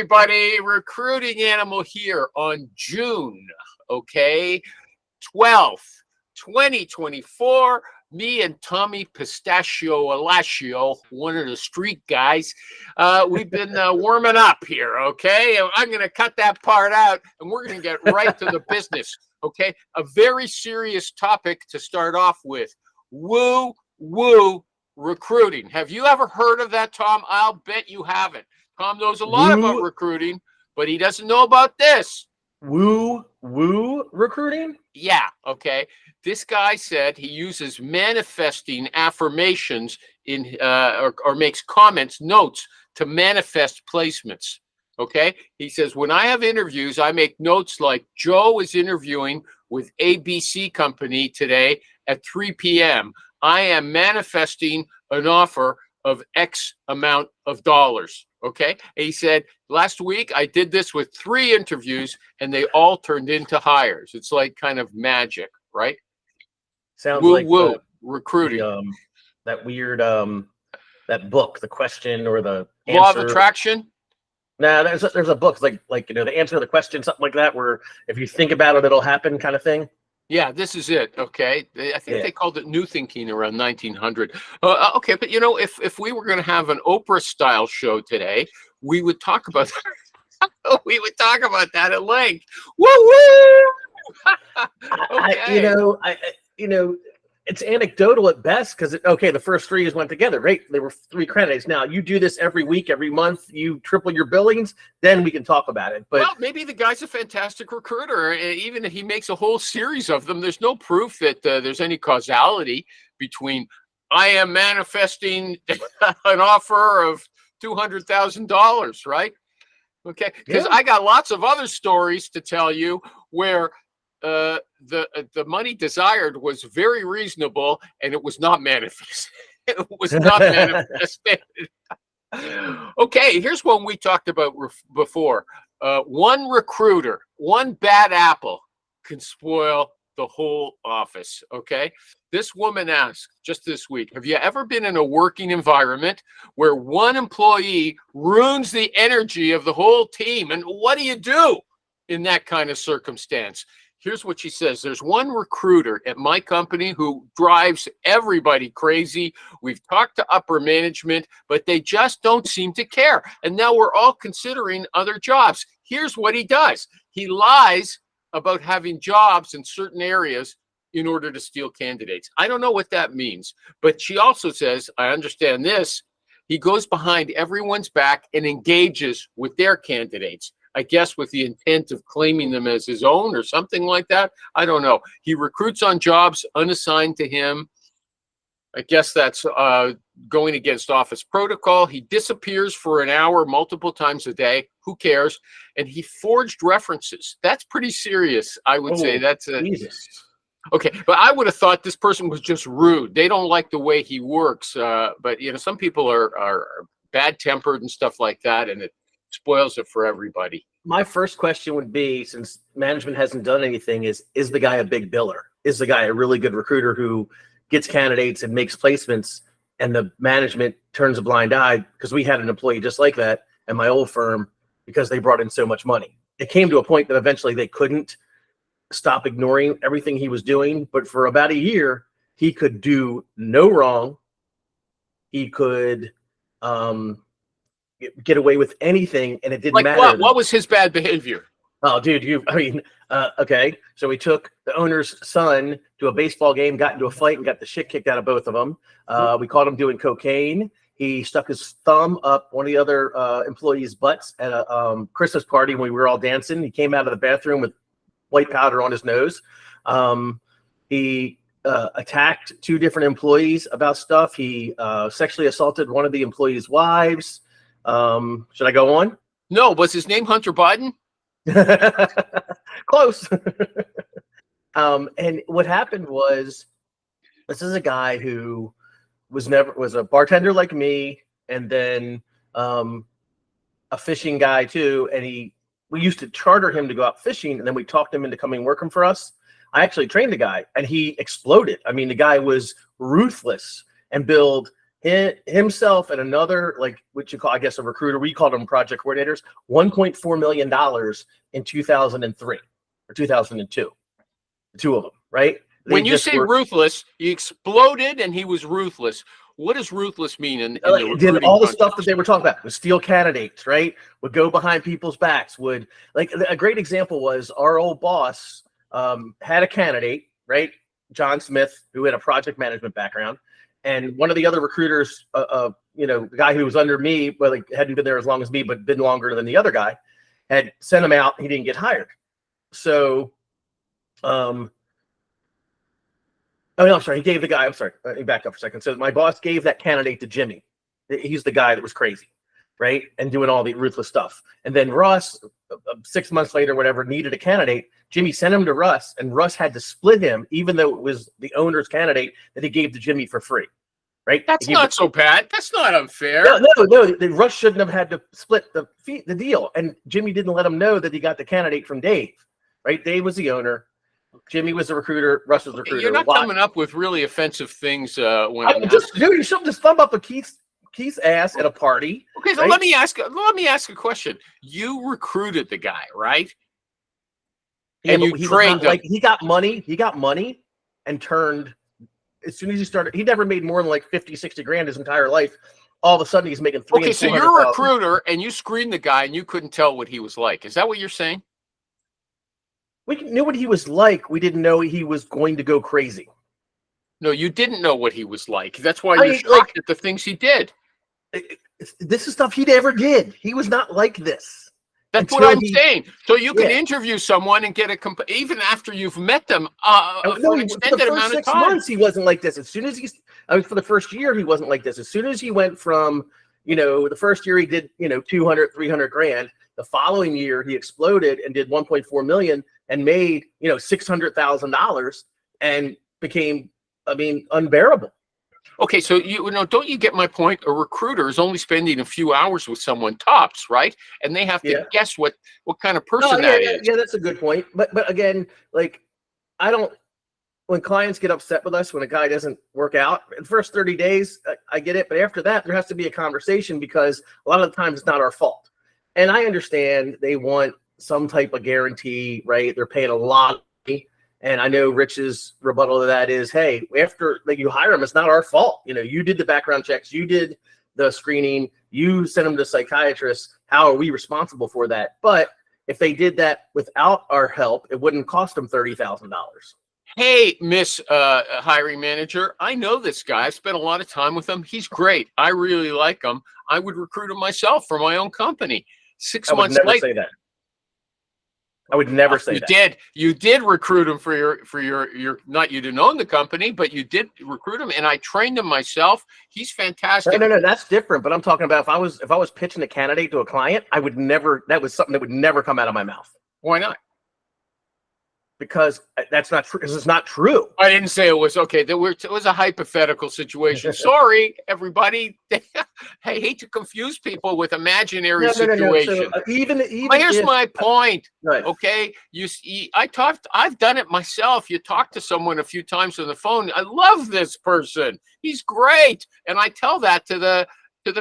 everybody. Recruiting Animal here on June, 12th, 2024. Me and Tommy Pistachio Alacio, one of the street guys, we've been warming up here, okay? I'm going to cut that part out, and we're going to get right to the business, okay? A very serious topic to start off with. Woo recruiting. Have you ever heard of that, Tom? I'll bet you haven't. Tom knows a lot about recruiting, but he doesn't know about this. Woo recruiting? Yeah, okay. This guy said he uses manifesting affirmations in or makes comments, notes to manifest placements. Okay. He says, when I have interviews, I make notes like Joe is interviewing with ABC Company today at 3 p.m. I am manifesting an offer of X amount of dollars. Okay. And he said, last week I did this with 3 interviews and they all turned into hires. It's like kind of magic, right? Sounds woo recruiting. That weird that book, The Question or the Law Answer. of Attraction. No, there's a book like the answer to the question, something like that, where if you think about it, it'll happen, kind of thing. Yeah, this is it. Okay, I think they called it New Thinking around 1900. Okay, but if we were going to have an Oprah style show today, we would talk about we would talk about that at length. Woo Okay. It's anecdotal at best because the first 3 went together, right? There were 3 candidates. Now you do this every week, every month, you triple your billings, then we can talk about it. But maybe the guy's a fantastic recruiter. Even if he makes a whole series of them, there's no proof that there's any causality between I am manifesting an offer of $200,000, right? Okay, because I got lots of other stories to tell you where the money desired was very reasonable and it was not manifested. It was not manifested. Okay, here's one we talked about before. One recruiter, one bad apple can spoil the whole office. Okay, this woman asked just this week, have you ever been in a working environment where one employee ruins the energy of the whole team? And what do you do in that kind of circumstance? Here's what she says. There's one recruiter at my company who drives everybody crazy. We've talked to upper management, but they just don't seem to care. And now we're all considering other jobs. Here's what he does. He lies about having jobs in certain areas in order to steal candidates. I don't know what that means, but she also says, I understand this. He goes behind everyone's back and engages with their candidates. I guess with the intent of claiming them as his own or something like that. I don't know. He recruits on jobs unassigned to him. I guess that's going against office protocol. He disappears for an hour multiple times a day. Who cares? And he forged references. That's pretty serious, I would say. That's Jesus. Okay, but I would have thought this person was just rude. They don't like the way he works. But some people are bad-tempered and stuff like that, and it spoils it for everybody. My first question would be, since management hasn't done anything, is the guy a big biller? Is the guy a really good recruiter who gets candidates and makes placements, and the management turns a blind eye? Because we had an employee just like that at my old firm because they brought in so much money. It came to a point that eventually they couldn't stop ignoring everything he was doing. But for about a year, he could do no wrong. He could get away with anything, and it didn't matter. What was his bad behavior? Oh, dude, okay. So we took the owner's son to a baseball game, got into a fight, and got the shit kicked out of both of them. We caught him doing cocaine. He stuck his thumb up one of the other employees' butts at a Christmas party when we were all dancing. He came out of the bathroom with white powder on his nose. He attacked 2 different employees about stuff. He sexually assaulted one of the employees' wives. Should I go on? No. Was his name Hunter Biden? Close. And what happened was, this is a guy who was a bartender like me, and then a fishing guy too. And we used to charter him to go out fishing, and then we talked him into coming working for us. I actually trained the guy, and he exploded. I mean, the guy was ruthless and billed himself and another, like what you call, I guess, a recruiter, we called them project coordinators, $1.4 million in 2003 or 2002. The two of them, right? When you say ruthless, he exploded and he was ruthless. What does ruthless mean in the recruiting did all the context? stuff that they were talking about, would steal candidates, right? Would go behind people's backs, would, like, a great example was our old boss had a candidate, right? John Smith, who had a project management background. And one of the other recruiters, the guy who was under me, but like hadn't been there as long as me, but been longer than the other guy, had sent him out. He didn't get hired. So, oh no, I'm sorry. He gave the guy. I'm sorry. Let me back up for a second. So my boss gave that candidate to Jimmy. He's the guy that was crazy, right, and doing all the ruthless stuff. And then Russ, 6 months later, whatever, needed a candidate. Jimmy sent him to Russ, and Russ had to split him, even though it was the owner's candidate that he gave to Jimmy for free. Right? That's not so bad. That's not unfair. No. Russ shouldn't have had to split the deal, and Jimmy didn't let him know that he got the candidate from Dave. Right? Dave was the owner. Jimmy was the recruiter. Russ was the recruiter. You're not coming up with really offensive things when I'm just, dude, you shoved his thumb up a Keith's ass at a party. Okay, so right? let me ask a question. You recruited the guy, right? Yeah, and you trained him. Like, he got money and turned, as soon as he started, he never made more than like 50, 60 grand his entire life. All of a sudden he's making $300,000. Okay, so you're a recruiter and you screened the guy and you couldn't tell what he was like. Is that what you're saying? We knew what he was like. We didn't know he was going to go crazy. No, you didn't know what he was like. That's why you're shocked at the things he did. This is stuff he never did. He was not like this. That's what I'm saying. So you can interview someone and get even after you've met them for an extended amount of time. 6 months he wasn't like this. As soon as for the first year he wasn't like this. As soon as he went from, the first year he did, 200, 300 grand. The following year he exploded and did 1.4 million and made, $600,000 and became, unbearable. Okay, so don't you get my point? A recruiter is only spending a few hours with someone tops, right? And they have to guess what kind of person that is. Yeah, that's a good point. But again, like, when clients get upset with us when a guy doesn't work out, the first 30 days, I get it. But after that, there has to be a conversation because a lot of the times it's not our fault. And I understand they want some type of guarantee, right? They're paying a lot of money. And I know Rich's rebuttal to that is, hey, after you hire them, it's not our fault. You did the background checks, you did the screening, you sent them to psychiatrists. How are we responsible for that? But if they did that without our help, it wouldn't cost them $30,000. Hey, Miss Hiring Manager, I know this guy. I've spent a lot of time with him. He's great. I really like him. I would recruit him myself for my own company. 6 months later. Say that. I would never say that. You did recruit him for your not, you didn't own the company, but you did recruit him, and I trained him myself. He's fantastic. No, that's different. But I'm talking about if I was pitching a candidate to a client, I would never. That was something that would never come out of my mouth. Why not? Because that's not true. This is not true. I didn't say it was okay. It was a hypothetical situation. Sorry, everybody. I hate to confuse people with imaginary situations. So, even here's my point. Right. Okay, I've done it myself. You talk to someone a few times on the phone. I love this person. He's great, and I tell that to the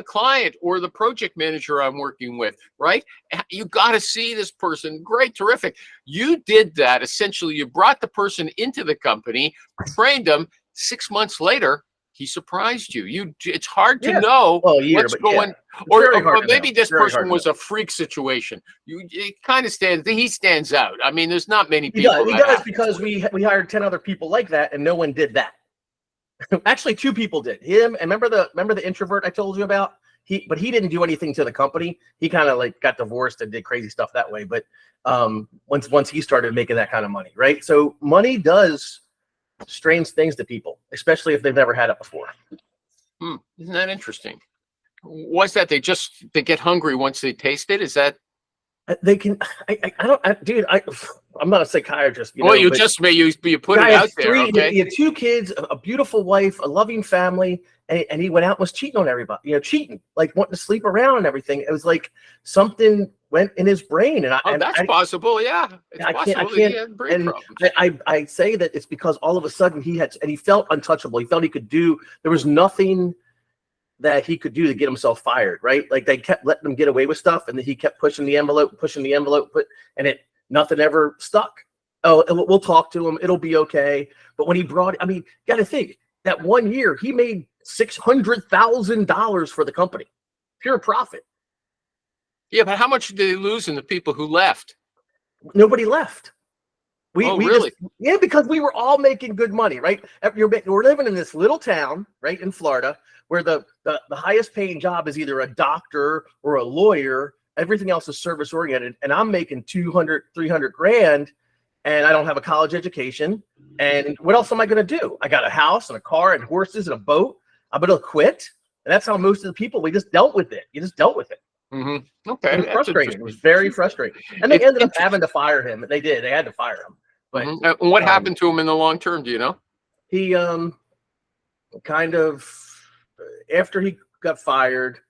client or the project manager I'm working with, right? You got to see this person. Great, terrific. You did that. Essentially, you brought the person into the company, trained them. 6 months later, he surprised you. It's hard to know what's going. Or maybe this person was a freak situation. It kind of stands out. I mean, there's not many people. He does because we hired 10 other people like that, and no one did that. Actually, 2 people did. Him, and remember the introvert I told you about? He didn't do anything to the company. He kind of like got divorced and did crazy stuff that way. But once he started making that kind of money, right? So money does strange things to people, especially if they've never had it before. Isn't that interesting? What's that? They get hungry once they taste it. Is that? They can. I'm not a psychiatrist. You just may you put it out there. Okay. He had 2 kids, a beautiful wife, a loving family, and he went out and was cheating on everybody. Cheating, like wanting to sleep around and everything. It was like something went in his brain, and that's possible. Yeah, it's possible. I say that it's because all of a sudden he felt untouchable. He felt he could do. There was nothing that he could do to get himself fired, right? Like they kept letting him get away with stuff, and then he kept pushing the envelope, and nothing ever stuck. Oh, we'll talk to him. It'll be okay. But when he brought, I mean, got to think that 1 year he made $600,000 for the company, pure profit. Yeah, but how much did they lose in the people who left? Nobody left. We really? Yeah, because we were all making good money, right? We're living in this little town, right, in Florida, where the highest paying job is either a doctor or a lawyer. Everything else is service oriented, and I'm making 200, 300 grand, and I don't have a college education. And what else am I going to do? I got a house and a car and horses and a boat. I'm going to quit, and that's how most of the people, we just dealt with it. You just dealt with it. Mm-hmm. Okay, it was frustrating. It was very frustrating, and they ended up having to fire him. They did. They had to fire him. But and what happened to him in the long term? Do you know? He kind of, after he got fired,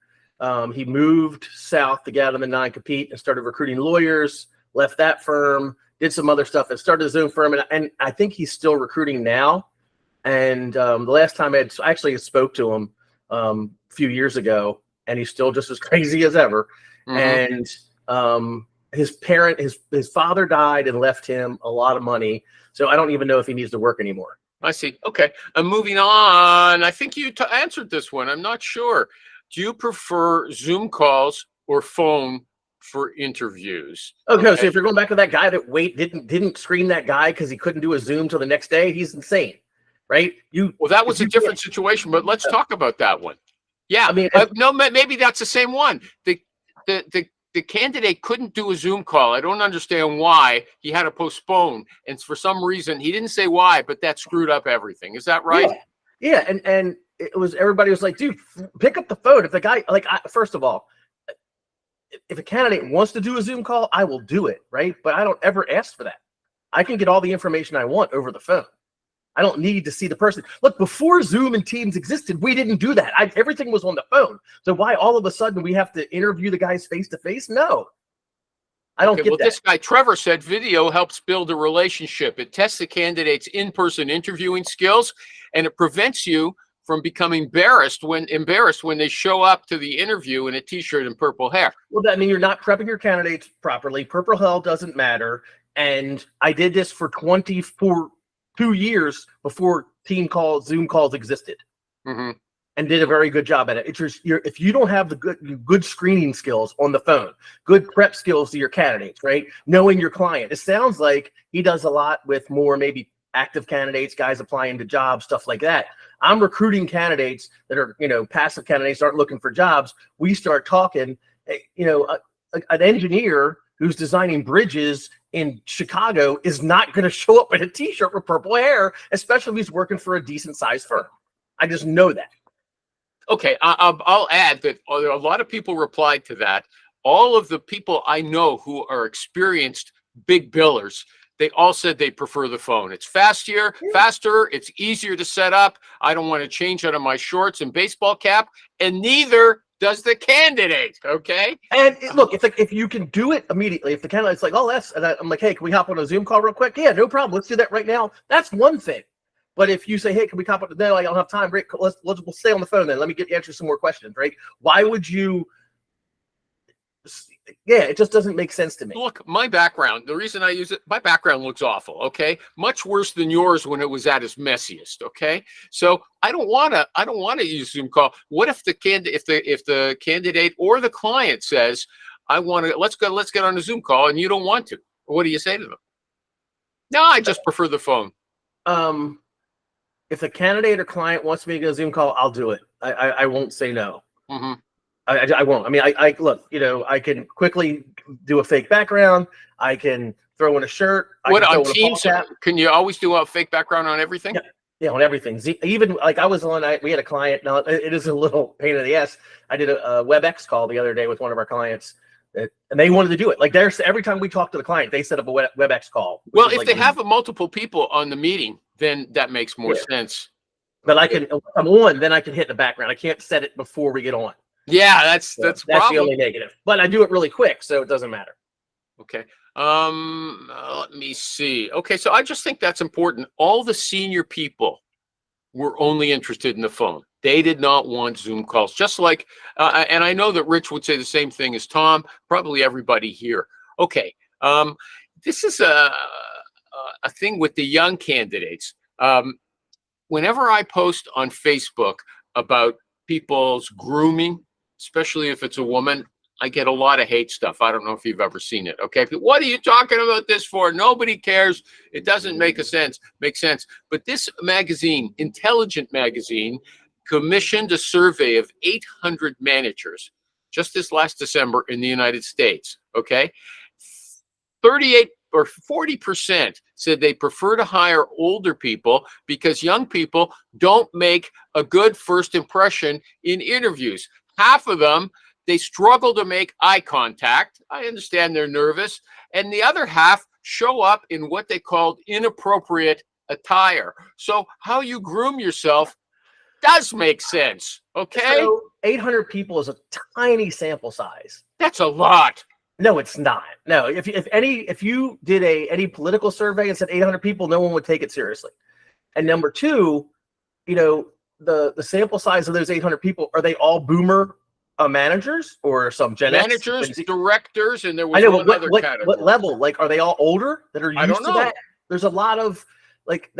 he moved south to get out of the non-compete and started recruiting lawyers. Left that firm, did some other stuff, and started his own firm. And I think he's still recruiting now. And the last time I actually spoke to him a few years ago, and he's still just as crazy as ever. And his father died and left him a lot of money. So I don't even know if he needs to work anymore. I see. Okay. Moving on. I think you answered this one. I'm not sure. Do you prefer Zoom calls or phone for interviews? Okay. So if you're going back to that guy that didn't screen that guy because he couldn't do a Zoom till the next day, he's insane, right? Well, that was a different situation, but let's talk about that one. Yeah. I mean, no, maybe that's the same one. The candidate couldn't do a Zoom call. I don't understand why. He had to postpone, and for some reason he didn't say why, but that screwed up everything. Is that right? Yeah. And it was, everybody was like, dude, pick up the phone. If the guy, first of all, if a candidate wants to do a Zoom call, I will do it, right? But I don't ever ask for that. I can get all the information I want over the phone. I don't need to see the person. Look, before Zoom and Teams existed, we didn't do that. Everything was on the phone. So why all of a sudden we have to interview the guys face to face? No, I don't get that. This guy Trevor said video helps build a relationship. It tests the candidate's in-person interviewing skills, and it prevents you from becoming embarrassed when they show up to the interview in a t-shirt and purple hair. Well, that means you're not prepping your candidates properly. Purple hair doesn't matter. And I did this for 2 years before Zoom calls existed, and did a very good job at it. It's if you don't have the good screening skills on the phone, good prep skills to your candidates, right? Knowing your client. It sounds like he does a lot with more maybe active candidates, guys applying to jobs, stuff like that. I'm recruiting candidates that are, passive candidates, aren't looking for jobs. We start talking, an engineer who's designing bridges in Chicago is not going to show up in a t-shirt with purple hair, especially if he's working for a decent sized firm. I just know that. Okay. I'll add that a lot of people replied to that. All of the people I know who are experienced big billers, they all said they prefer the phone. It's faster. It's easier to set up. I don't want to change out of my shorts and baseball cap, and neither does the candidate. Okay. And look, it's like, if you can do it immediately, if the candidate's like, oh, I'm like, hey, can we hop on a Zoom call real quick? Yeah, no problem. Let's do that right now. That's one thing. But if you say, hey, can we hop on? No, I don't have time. Great. We'll stay on the phone then. Let me answer some more questions, right? Why would you? Yeah, it just doesn't make sense to me. Look, my background, the reason I use it, my background looks awful, okay? Much worse than yours when it was at its messiest, okay? So I don't want to use Zoom call. What if the candidate or the client says, let's get on a Zoom call, and you don't want to? What do you say to them? No, I just prefer the phone. If the candidate or client wants me to get a Zoom call, I'll do it. I won't say no. I won't. I mean, I look, I can quickly do a fake background. I can throw in a shirt. What, on Teams? Can you always do a fake background on everything? Yeah, on everything. Even like we had a client. Now it is a little pain in the ass. I did a WebEx call the other day with one of our clients, and they wanted to do it. Like every time we talk to the client, they set up a WebEx call. Well, if they have multiple people on the meeting, then that makes more sense. But I'm on, then I can hit the background. I can't set it before we get on. Yeah, that's the only negative. But I do it really quick, so it doesn't matter. Okay. Let me see. Okay, so I just think that's important. All the senior people were only interested in the phone. They did not want Zoom calls, just like, and I know that Rich would say the same thing as Tom, probably everybody here. Okay, this is a thing with the young candidates. Whenever I post on Facebook about people's grooming, especially if it's a woman, I get a lot of hate stuff. I don't know if you've ever seen it. Okay, but what are you talking about this for? Nobody cares. It doesn't make sense. But this magazine, Intelligent Magazine, commissioned a survey of 800 managers just this last December in the United States. Okay, 38 or 40% said they prefer to hire older people because young people don't make a good first impression in interviews. Half of them, they struggle to make eye contact. I understand they're nervous. And the other half show up in what they called inappropriate attire. So how you groom yourself does make sense. Okay. So 800 people is a tiny sample size. That's a lot. No, it's not. No, if you did any political survey and said 800 people, no one would take it seriously. And number two, the sample size of those 800 people, are they all boomer managers or some Gen X? Managers, directors, and there was one other category. What level? Like, are they all older that are used to that? There's a lot of, like,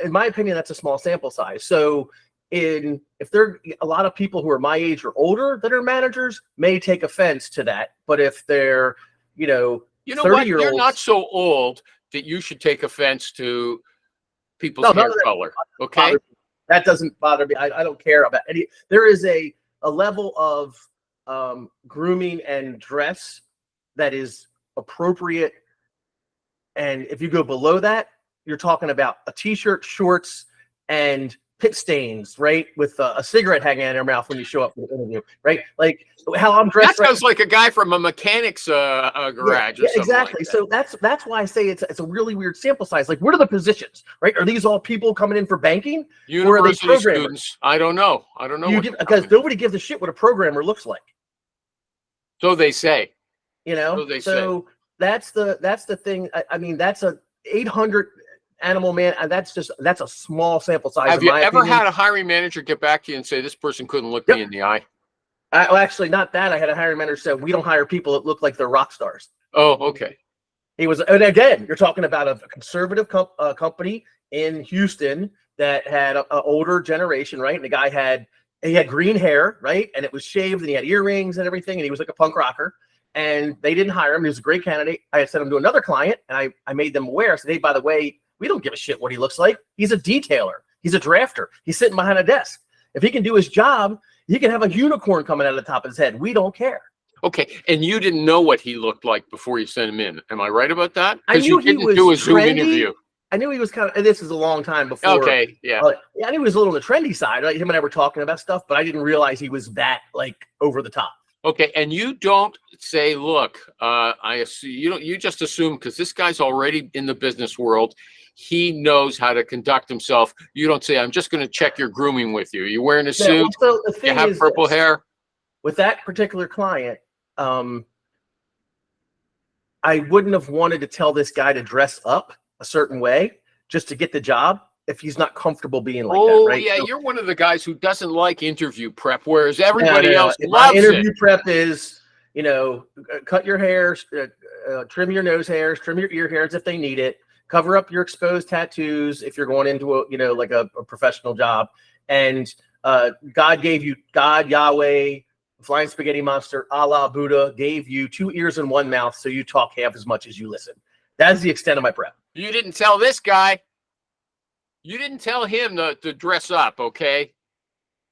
in my opinion, that's a small sample size. So if there a lot of people who are my age or older that are managers may take offense to that, but if they're 30-year-olds, you're not so old that you should take offense to people's hair color. Okay, that doesn't bother me. I don't care about any. There is a level of grooming and dress that is appropriate, and if you go below that, you're talking about a t-shirt, shorts, and pit stains, right? With a cigarette hanging out of your mouth when you show up for the interview, right? Like how I'm dressed. That sounds like a guy from a mechanic's garage. Yeah, exactly. Like so that's why I say it's a really weird sample size. Like, what are the positions, right? Are these all people coming in for banking? University or are they students? I don't know. Because nobody gives a shit what a programmer looks like. So they say. So that's the thing. I mean, that's a 800 animal man, and that's a small sample size. Have you ever had a hiring manager get back to you and say, this person couldn't look me in the eye? Well, actually, not that. I had a hiring manager say, we don't hire people that look like they're rock stars. Oh, okay. And again, you're talking about a conservative company in Houston that had an older generation, right? And the guy had green hair, right? And it was shaved, and he had earrings and everything, and he was like a punk rocker. And they didn't hire him. He was a great candidate. I had sent him to another client, and I made them aware. I said, hey, by the way, we don't give a shit what he looks like. He's a detailer. He's a drafter. He's sitting behind a desk. If he can do his job, he can have a unicorn coming out of the top of his head. We don't care. Okay, and you didn't know what he looked like before you sent him in. Am I right about that? I knew he was do a Zoom interview. I knew he was kind of, and this is a long time before. Okay, yeah. I knew he was a little on the trendy side. Like, him and I were talking about stuff, but I didn't realize he was that, like, over the top. Okay, and you don't say, look, I assume, you just assume because this guy's already in the business world, he knows how to conduct himself. You don't say, I'm just going to check your grooming with you. You're wearing a suit, so the thing you have purple hair. With that particular client, I wouldn't have wanted to tell this guy to dress up a certain way just to get the job if he's not comfortable being like that, right? Yeah, so, you're one of the guys who doesn't like interview prep, whereas everybody else loves interview prep is, cut your hair, trim your nose hairs, trim your ear hairs if they need it, cover up your exposed tattoos if you're going into a professional job. And God, Yahweh, Flying Spaghetti Monster, Allah, Buddha gave you 2 ears and 1 mouth, so you talk half as much as you listen. That's the extent of my prep. You didn't tell this guy. You didn't tell him to dress up, okay?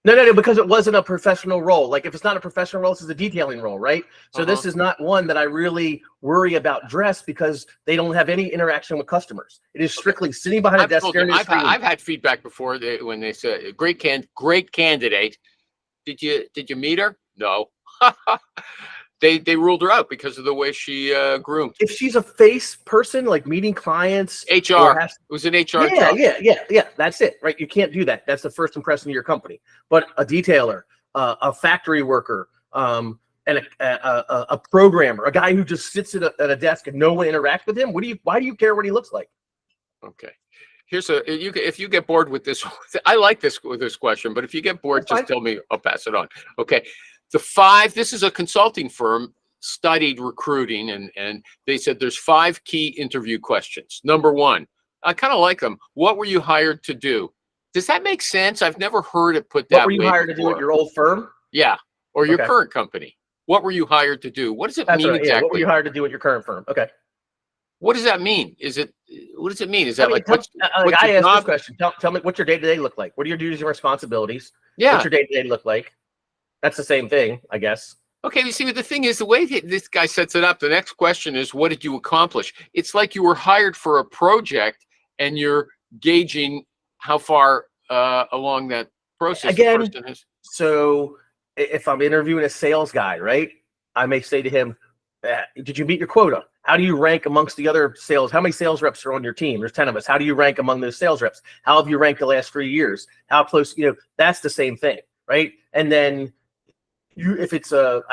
No, because it wasn't a professional role. Like, if it's not a professional role, this is a detailing role, right? So this is not one that I really worry about dress because they don't have any interaction with customers. It is strictly sitting behind a desk. I've had feedback before when they said great candidate. Did you meet her? No. They ruled her out because of the way she groomed. If she's a face person, like meeting clients, HR, it was an HR job. Yeah. That's it, right? You can't do that. That's the first impression of your company. But a detailer, a factory worker, and a programmer, a guy who just sits at a desk and no one interacts with him. Why do you care what he looks like? Okay. Here's if you get bored with this, I like this question, but if you get bored, That's just fine. tell me, I'll pass it on. Okay. This is a consulting firm, studied recruiting, and they said there's 5 key interview questions. Number 1, I kind of like them. What were you hired to do? Does that make sense? I've never heard it put What that were you way hired to do at before. your old firm? Yeah. Or your Okay. current company. What were you hired to do? What does it That's mean right. Yeah. What were exactly? you hired to do at your current firm? Okay. What does that mean? What does it mean? Is I that mean, like, what's I your asked this job? question. Tell me what's your day-to-day look like? What are your duties and responsibilities? Yeah. What's your day-to-day look like? That's the same thing, I guess. Okay, you see, but the thing is, the way this guy sets it up, the next question is, what did you accomplish? It's like you were hired for a project, and you're gauging how far along that process the Again, person is. so if I'm interviewing a sales guy, right, I may say to him, did you meet your quota? How do you rank amongst the other sales? How many sales reps are on your team? There's 10 of us. How do you rank among those sales reps? How have you ranked the last 3 years? How close, that's the same thing, right? And then if it's a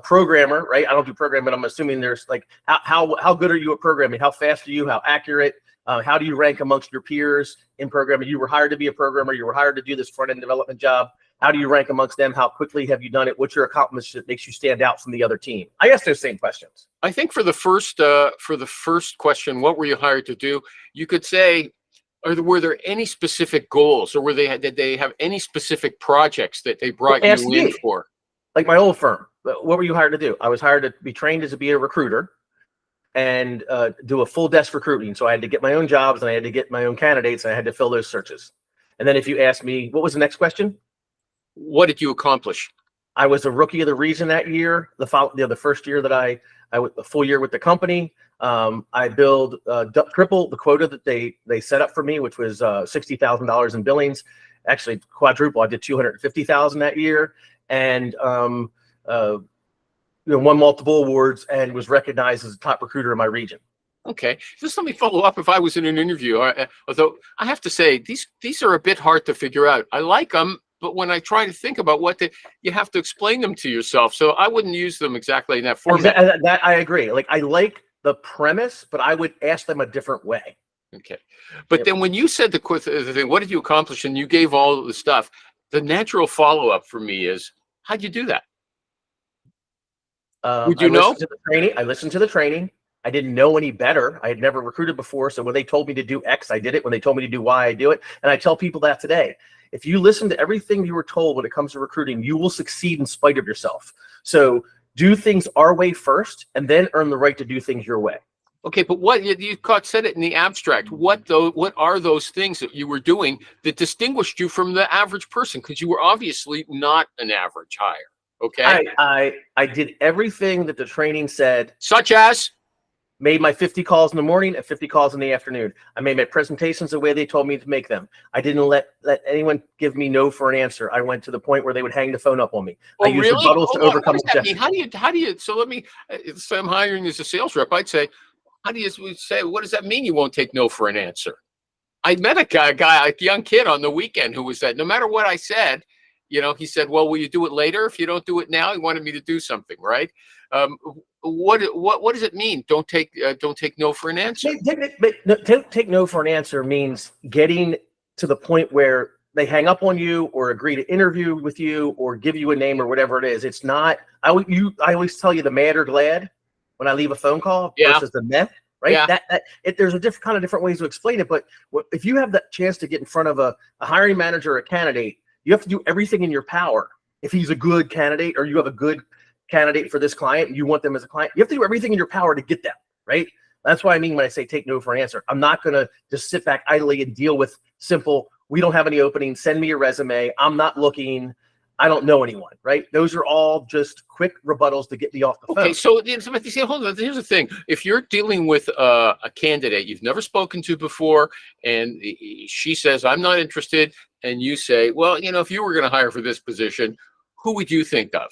programmer, right? I don't do programming. I'm assuming there's like, how good are you at programming? How fast are you? How accurate? How do you rank amongst your peers in programming? You were hired to be a programmer. You were hired to do this front end development job. How do you rank amongst them? How quickly have you done it? What's your accomplishment that makes you stand out from the other team? I ask those same questions. I think for the first question, what were you hired to do? You could say, were there any specific goals, or did they have any specific projects that they brought you in for? Like my old firm, what were you hired to do? I was hired to be trained be a recruiter and do a full desk recruiting. So I had to get my own jobs, and I had to get my own candidates, and I had to fill those searches. And then if you ask me, what was the next question? What did you accomplish? I was a rookie of the region that year. The first year that I a full year with the company. I billed triple the quota that they set up for me, which was $60,000 in billings. Actually, quadruple. I did $250,000 that year, and won multiple awards and was recognized as a top recruiter in my region. Okay, just let me follow up. If I was in an interview, although I have to say these are a bit hard to figure out. I like them, but when I try to think about you have to explain them to yourself. So I wouldn't use them exactly in that format. That I agree. Like, I like the premise, but I would ask them a different way. Okay, but then when you said the thing, what did you accomplish, and you gave all of the stuff, the natural follow up for me is, how'd you do that? Would you know? I listened to the training. I didn't know any better. I had never recruited before. So when they told me to do X, I did it. When they told me to do Y, I do it. And I tell people that today. If you listen to everything you were told when it comes to recruiting, you will succeed in spite of yourself. So do things our way first, and then earn the right to do things your way. Okay, but what you said it in the abstract. What are those things that you were doing that distinguished you from the average person? Because you were obviously not an average hire. Okay. I did everything that the training said. Such as? Made my 50 calls in the morning and 50 calls in the afternoon. I made my presentations the way they told me to make them. I didn't let anyone give me no for an answer. I went to the point where they would hang the phone up on me. Oh, I used really? rebuttals to overcome objection. How do you, so let me, so I'm hiring as a sales rep. I'd say, how do you say, what does that mean you won't take no for an answer? I met a young kid on the weekend who was that no matter what I said, he said, well, will you do it later? If you don't do it now, he wanted me to do something, right? What does it mean? Don't take no for an answer. Don't take no for an answer means getting to the point where they hang up on you or agree to interview with you or give you a name or whatever it is. It's not. I always tell you the mad or glad when I leave a phone call versus the meh. Right. Yeah. There's a different ways to explain it. But if you have that chance to get in front of a hiring manager or a candidate, you have to do everything in your power. If he's a good candidate or you have a good candidate for this client and you want them as a client, you have to do everything in your power to get them, right? That's what I mean when I say take no for an answer. I'm not going to just sit back idly and deal with simple, we don't have any openings, send me your resume, I'm not looking, I don't know anyone, right? Those are all just quick rebuttals to get me off the phone. Okay, so hold on. Here's the thing. If you're dealing with a candidate you've never spoken to before, and she says, I'm not interested, and you say, well, if you were going to hire for this position, who would you think of?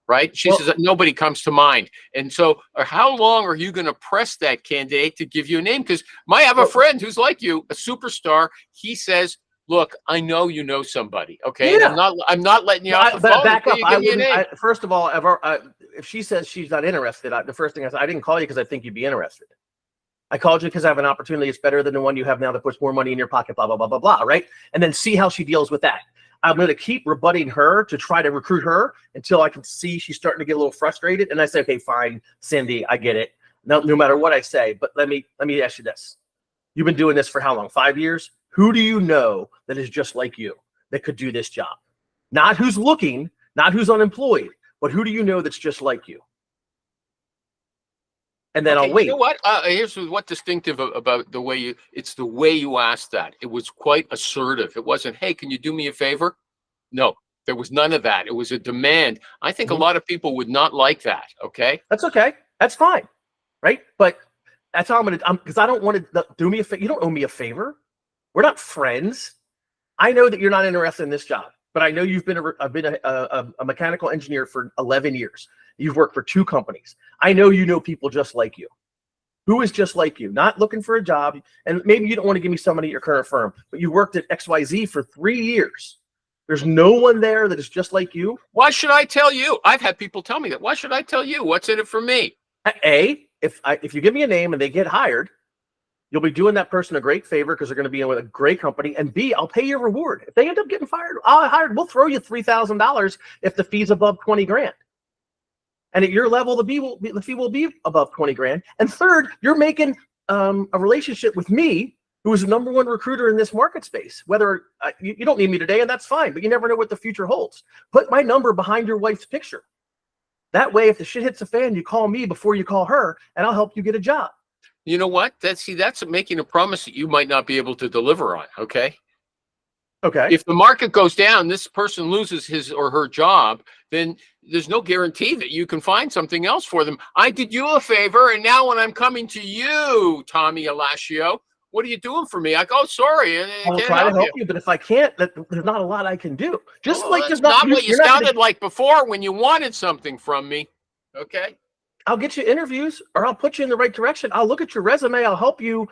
Right? She says, nobody comes to mind. And so how long are you going to press that candidate to give you a name? Because I have a friend who's like you, a superstar. He says, look, I know you know somebody. Okay. Yeah. I'm not letting you off the phone. Back up. First of all, if she says she's not interested, the first thing I said, I didn't call you because I think you'd be interested. I called you because I have an opportunity. It's better than the one you have now that puts more money in your pocket, blah, blah, blah, blah, blah, right? And then see how she deals with that. I'm going to keep rebutting her to try to recruit her until I can see she's starting to get a little frustrated. And I say, okay, fine, Cindy, I get it. No matter what I say, but let me ask you this. You've been doing this for how long? 5 years? Who do you know that is just like you that could do this job? Not who's looking, not who's unemployed, but who do you know that's just like you? And then Okay, I'll wait. You know what? Here's what distinctive about the way it's the way you asked that. It was quite assertive. It wasn't, hey, can you do me a favor? No, there was none of that. It was a demand. I think a lot of people would not like that. Okay. That's okay. That's fine. Right. But that's how because I don't want to do me a favor. You don't owe me a favor. We're not friends. I know that you're not interested in this job, but I know I've been a mechanical engineer for 11 years. You've worked for 2 companies. I know you know people just like you. Who is just like you? Not looking for a job. And maybe you don't want to give me somebody at your current firm, but you worked at XYZ for 3 years. There's no one there that is just like you. Why should I tell you? I've had people tell me that. Why should I tell you? What's in it for me? A, if you give me a name and they get hired, you'll be doing that person a great favor because they're going to be in with a great company. And B, I'll pay you a reward. If they end up getting hired, we'll throw you $3,000 if the fee's above 20 grand. And at your level, the fee will be above 20 grand. And third, you're making a relationship with me, who is the #1 recruiter in this market space. Whether you don't need me today, and that's fine, but you never know what the future holds. Put my number behind your wife's picture. That way, if the shit hits the fan, you call me before you call her, and I'll help you get a job. You know what? That's making a promise that you might not be able to deliver on. Okay. Okay. If the market goes down, this person loses his or her job, then there's no guarantee that you can find something else for them. I did you a favor, and now when I'm coming to you, Tommy Alascio, what are you doing for me? I go, sorry, I I'll can't try to help you. you, but if I can't, there's not a lot I can do. Just Well, like that's there's not what you you're not sounded like before when you wanted something from me. Okay. I'll get you interviews, or I'll put you in the right direction. I'll look at your resume. I'll help you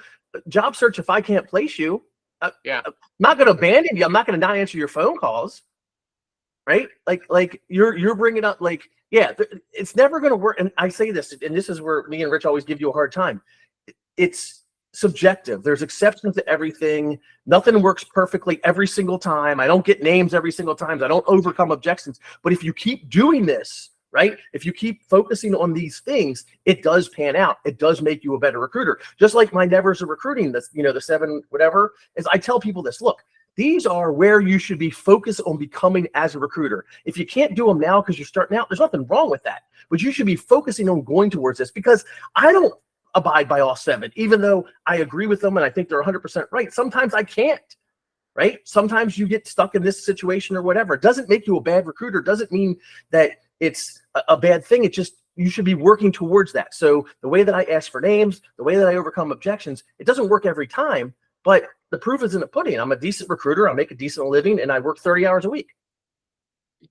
job search if I can't place you. Yeah. I'm not going to abandon you. I'm not going to not answer your phone calls. Right? Like you're bringing up it's never going to work. And I say this, and this is where me and Rich always give you a hard time. It's subjective. There's exceptions to everything. Nothing works perfectly every single time. I don't get names every single time. I don't overcome objections. But if you keep doing this, right? If you keep focusing on these things, it does pan out. It does make you a better recruiter. Just like my nevers of recruiting, the 7 whatever, is I tell people this, look, these are where you should be focused on becoming as a recruiter. If you can't do them now because you're starting out, there's nothing wrong with that. But you should be focusing on going towards this, because I don't abide by all 7, even though I agree with them and I think they're 100% right. Sometimes I can't. Right? Sometimes you get stuck in this situation or whatever. It doesn't make you a bad recruiter. It doesn't mean that it's a bad thing. It just, you should be working towards that. So the way that I ask for names, the way that I overcome objections, it doesn't work every time, but the proof is in the pudding. I'm a decent recruiter. I make a decent living, and I work 30 hours a week.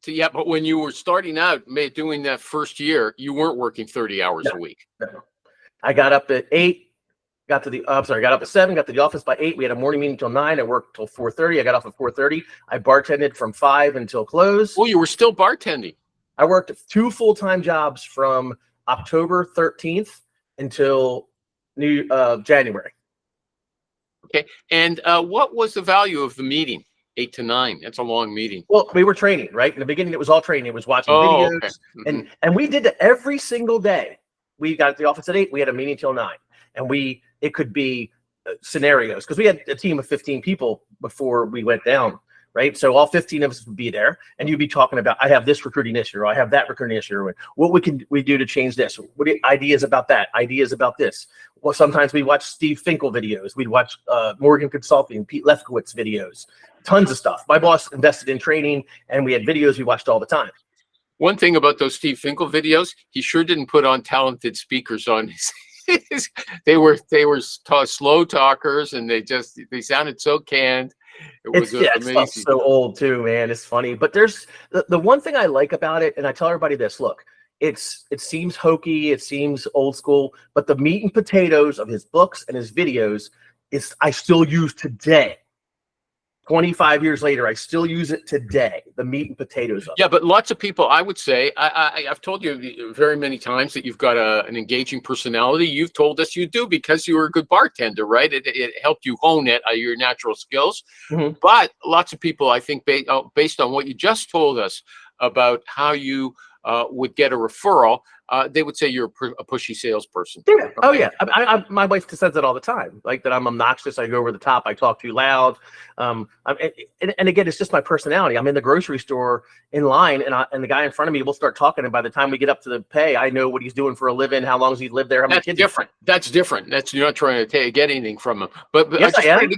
Yeah, but when you were starting out doing that first year, you weren't working 30 hours a week. No. I got up at 8. Got up at 7, got to the office by 8. We had a morning meeting until 9. I worked till 4:30. I got off at 4:30. I bartended from 5 until close. Well, you were still bartending. I worked 2 full-time jobs from October 13th until January. Okay. And what was the value of the meeting? 8 to 9. That's a long meeting. Well, we were training, right? In the beginning, it was all training. It was watching videos. Okay. Mm-hmm. And we did that every single day. We got at the office at 8. We had a meeting till 9. And it could be scenarios, because we had a team of 15 people before we went down, right? So all 15 of us would be there, and you'd be talking about, I have this recruiting issue, or I have that recruiting issue, or what we do to change this. What ideas about that? Ideas about this? Well, sometimes we watch Steve Finkel videos. We'd watch Morgan Consulting, Pete Lefkowitz videos, tons of stuff. My boss invested in training, and we had videos we watched all the time. One thing about those Steve Finkel videos, he sure didn't put on talented speakers on his. They were slow talkers, and they sounded so canned. It was amazing. It's so old too, man. It's funny, but there's the one thing I like about it, and I tell everybody this: look, it seems hokey, it seems old school, but the meat and potatoes of his books and his videos I still use today. 25 years later, I still use it today. The meat and potatoes of it. Yeah, but lots of people, I would say, I've told you very many times that you've got an engaging personality. You've told us you do because you were a good bartender, right? It helped you hone your natural skills. Mhm. But lots of people, I think, based on what you just told us about how you would get a referral, they would say you're a pushy salesperson. Yeah. Oh, Okay? yeah. My wife says it all the time, like that I'm obnoxious. I go over the top. I talk too loud. And again, it's just my personality. I'm in the grocery store in line, and the guy in front of me will start talking. And by the time we get up to the pay, I know what he's doing for a living, how long he's lived there, how many That's kids. different. That's different. You're not trying to get anything from him. But Yes, I am.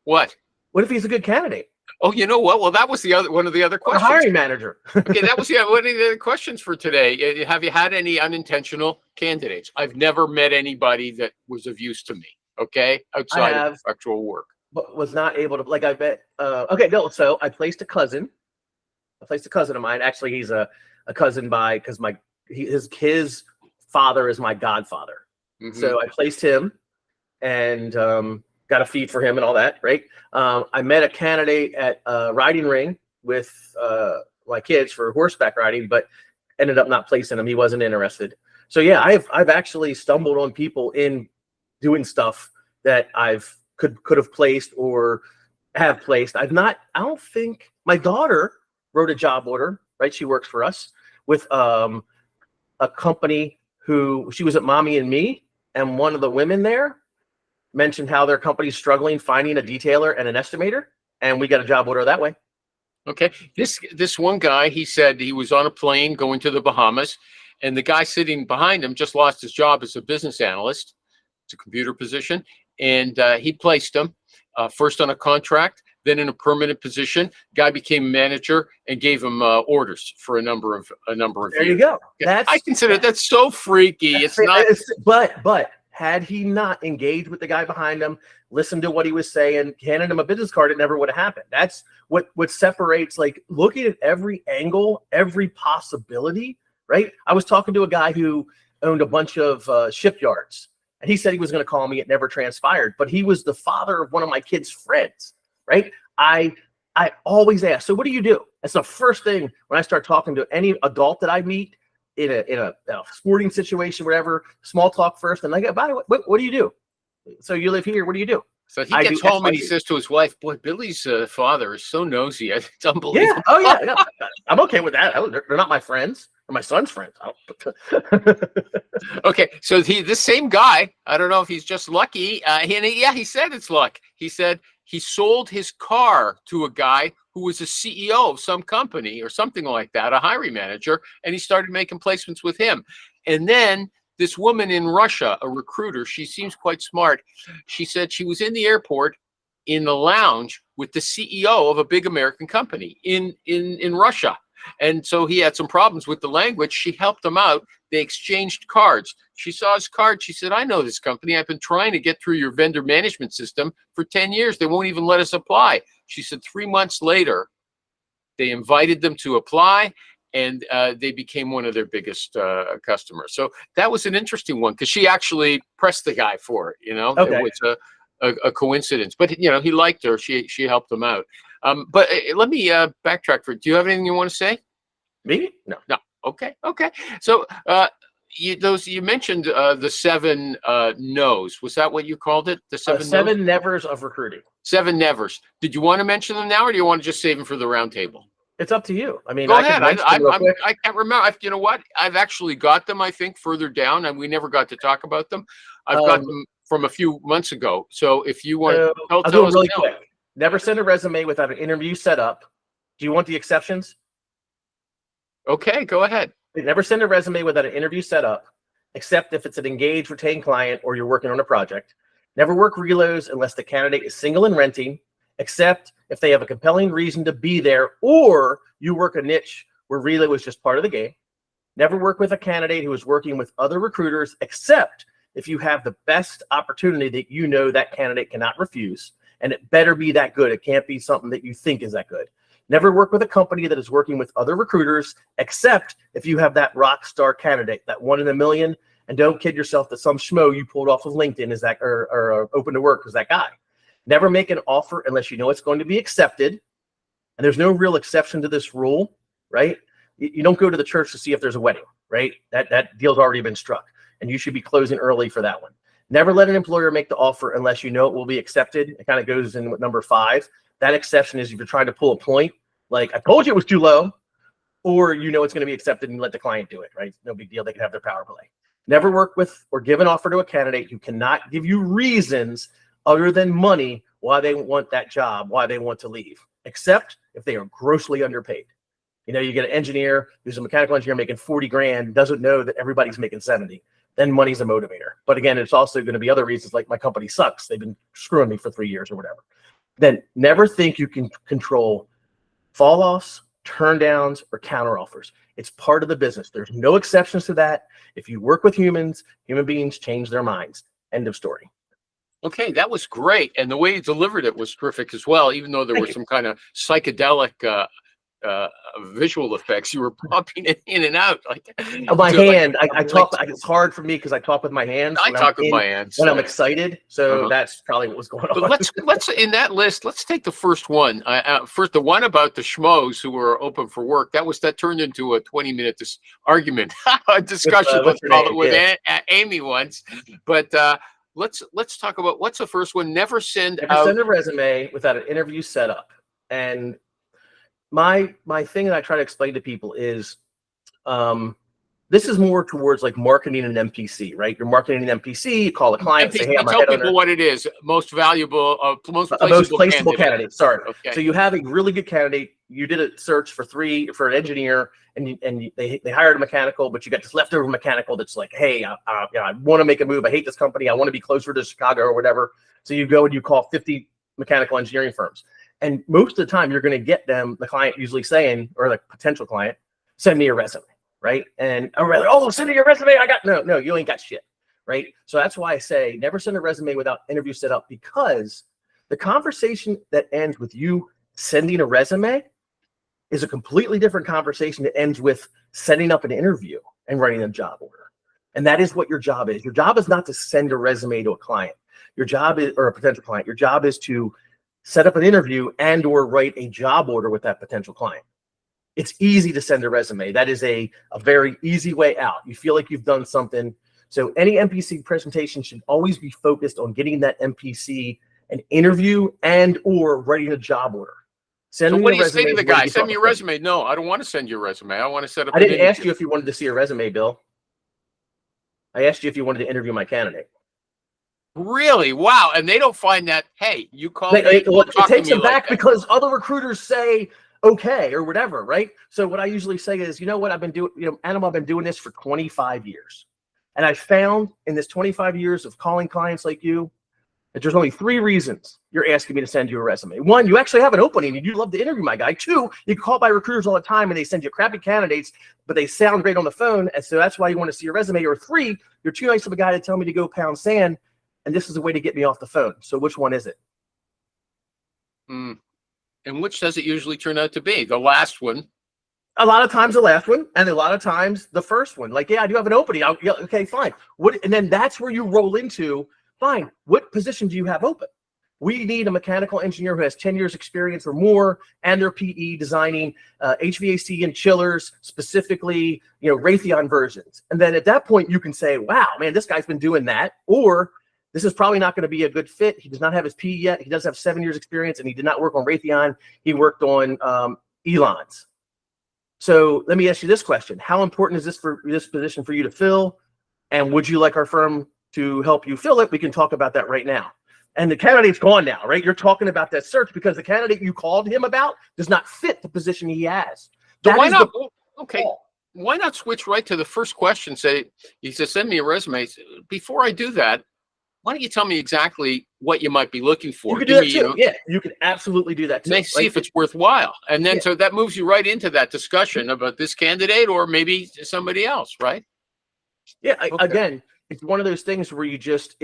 What? What if he's a good candidate? Oh, you know what? Well, that was one of the other Or a questions. hiring manager. Okay, that was one of the other questions for today. Have you had any unintentional candidates? I've never met anybody that was of use to me. Okay, outside of actual work. But was not able to, like, I bet. Okay, no. So I placed a cousin. Of mine. Actually, he's a cousin because his father is my godfather. Mhm. So I placed him, and got a feed for him and all that, right? I met a candidate at a riding ring with my kids for horseback riding, but ended up not placing him. He wasn't interested. So yeah, I've actually stumbled on people in doing stuff that I've could have placed or have placed. I don't think my daughter wrote a job order, right? She works for us with a company who she was at Mommy and Me, and one of the women there mentioned how their company's struggling finding a detailer and an estimator, and we got a job order that way. Okay, this one guy, he said he was on a plane going to the Bahamas, and the guy sitting behind him just lost his job as a business analyst. It's a computer position, and he placed him first on a contract, then in a permanent position. Guy became manager and gave him orders for a number of There years. you go. I consider that's so freaky. It's not. But had he not engaged with the guy behind him, listened to what he was saying, handed him a business card, it never would have happened. That's what separates, like, looking at every angle, every possibility, right? I was talking to a guy who owned a bunch of shipyards, and he said he was going to call me. It never transpired, but he was the father of one of my kids' friends, right? I always ask, so what do you do? That's the first thing when I start talking to any adult that I meet in a sporting situation, whatever. Small talk first, and I go, by the way, what do you do? So you live here? What do you do? So he gets home and he says to his wife, "Boy, Billy's father is so nosy. It's unbelievable." Yeah. Oh yeah. No, I'm okay with that. They're not my friends or my son's friends. Okay, so this same guy, I don't know if he's just lucky. He said it's luck. He said he sold his car to a guy who was a CEO of some company or something like that, a hiring manager, and he started making placements with him. And then this woman in Russia, a recruiter, she seems quite smart. She said she was in the airport in the lounge with the CEO of a big American company in Russia. And so he had some problems with the language. She helped him out. They exchanged cards. She saw his card. She said, "I know this company. I've been trying to get through your vendor management system for 10 years. They won't even let us apply." She said 3 months later, they invited them to apply, and they became one of their biggest customers. So that was an interesting one because she actually pressed the guy for it. Okay. It was a coincidence. But, he liked her. She helped him out. But let me backtrack for. Do you have anything you want to say? Me? No. Okay. So you mentioned the 7 no's. Was that what you called it? The 7 7 no's? nevers of recruiting. 7 nevers. Did you want to mention them now, or do you want to just save them for the round table? It's up to you. I mean, Go I ahead. can mention them real quick. I can't remember. You know what? I've actually got them, I think, further down, and we never got to talk about them. I've got them from a few months ago. So if you want to I'll do tell it us really now. quick. Never send a resume without an interview set up. Do you want the exceptions? Okay, go ahead. Never send a resume without an interview set up, except if it's an engaged, retained client or you're working on a project. Never work reloads unless the candidate is single and renting, except if they have a compelling reason to be there or you work a niche where reload is just part of the game. Never work with a candidate who is working with other recruiters, except if you have the best opportunity that that candidate cannot refuse. And it better be that good. It can't be something that you think is that good. Never work with a company that is working with other recruiters, except if you have that rock star candidate, that 1 in a million. And don't kid yourself that some schmo you pulled off of LinkedIn is that, or open to work is that guy. Never make an offer unless you know it's going to be accepted. And there's no real exception to this rule, right? You don't go to the church to see if there's a wedding, right? That deal's already been struck, and you should be closing early for that one. Never let an employer make the offer unless you know it will be accepted. It kind of goes in with number 5. That exception is if you're trying to pull a point, like I told you it was too low, or you know it's going to be accepted and you let the client do it, right? No big deal. They can have their power play. Never work with or give an offer to a candidate who cannot give you reasons other than money why they want that job, why they want to leave, except if they are grossly underpaid. You know, you get an engineer who's a mechanical engineer making 40 grand, doesn't know that everybody's making 70. Then money's a motivator. But again, it's also going to be other reasons like my company sucks. They've been screwing me for 3 years or whatever. Then never think you can control fall offs, turn downs, or counter offers. It's part of the business. There's no exceptions to that. If you work with humans, human beings change their minds. End of story. Okay, that was great. And the way you delivered it was terrific as well, even though there were some kind of psychedelic visual effects. You were popping it in and out. Like my hand, I talk. It's hard for me because I talk with my hands. I talk with my hands when I'm excited. So that's probably what was going on. But let's in that list. Let's take the first one. First, the one about the schmoes who were open for work. That turned into a 20-minute argument, a discussion. Let's call it with Amy once. But let's talk about what's the first one. Never send a resume without an interview set up. And my thing that I try to explain to people is this is more towards like marketing an MPC, right? You're marketing an MPC, you call a client, say, hey, I'm a tell head people owner. what it is. Most valuable, most placeable candidate. Sorry. Okay. So you have a really good candidate. You did a search for an engineer, and they hired a mechanical, but you got this leftover mechanical that's like, hey, I want to make a move. I hate this company. I want to be closer to Chicago or whatever. So you go and you call 50 mechanical engineering firms. And most of the time, you're going to get them, the client usually saying, or the potential client, send me your resume, right? And I'm like, oh, send me your resume. No, you ain't got shit, right? So that's why I say never send a resume without interview set up, because the conversation that ends with you sending a resume is a completely different conversation that ends with setting up an interview and writing a job order. And that is what your job is. Your job is not to send a resume to a client. Your job is, or a potential client, your job is to set up an interview and or write a job order with that potential client. It's easy to send a resume. That is a very easy way out. You feel like you've done something. So any MPC presentation should always be focused on getting that MPC an interview and or writing a job order. So what do you say to the guy? Send me your resume. No, I don't want to send you a resume. I want to set up. I didn't ask you if you wanted to see a resume, Bill. I asked you if you wanted to interview my candidate. Really? Wow. And they don't find that, hey, you call it takes them back because other recruiters say, okay, or whatever, right? So what I usually say is, you know what, I've been doing, Animal, I've been doing this for 25 years. And I found in this 25 years of calling clients like you, that there's only 3 reasons you're asking me to send you a resume. 1, you actually have an opening and you'd love to interview my guy. 2, you call by recruiters all the time and they send you crappy candidates, but they sound great on the phone. And so that's why you want to see your resume. Or 3, you're too nice of a guy to tell me to go pound sand. And this is a way to get me off the phone. So which one is it? And which does it usually turn out to be? The last one. A lot of times the last one, and a lot of times the first one. Like, yeah, I do have an opening. Yeah, okay, fine. And then that's where you roll into, fine, what position do you have open? We need a mechanical engineer who has 10 years experience or more, and their PE designing HVAC and chillers, specifically, Raytheon versions. And then at that point, you can say, wow, man, this guy's been doing that. Or this is probably not going to be a good fit. He does not have his PE yet. He does have 7 years experience, and he did not work on Raytheon. He worked on Elon's. So let me ask you this question. How important is this position for you to fill? And would you like our firm to help you fill it? We can talk about that right now. And the candidate's gone now, right? You're talking about that search because the candidate you called him about does not fit the position he has. So why not? Okay. Why not switch right to the first question? Say, he says, send me a resume. Before I do that, why don't you tell me exactly what you might be looking for? You can do that too. Yeah, you can absolutely do that too. See if it's worthwhile. And then so that moves you right into that discussion about this candidate or maybe somebody else, right? Yeah, again, it's one of those things where you just,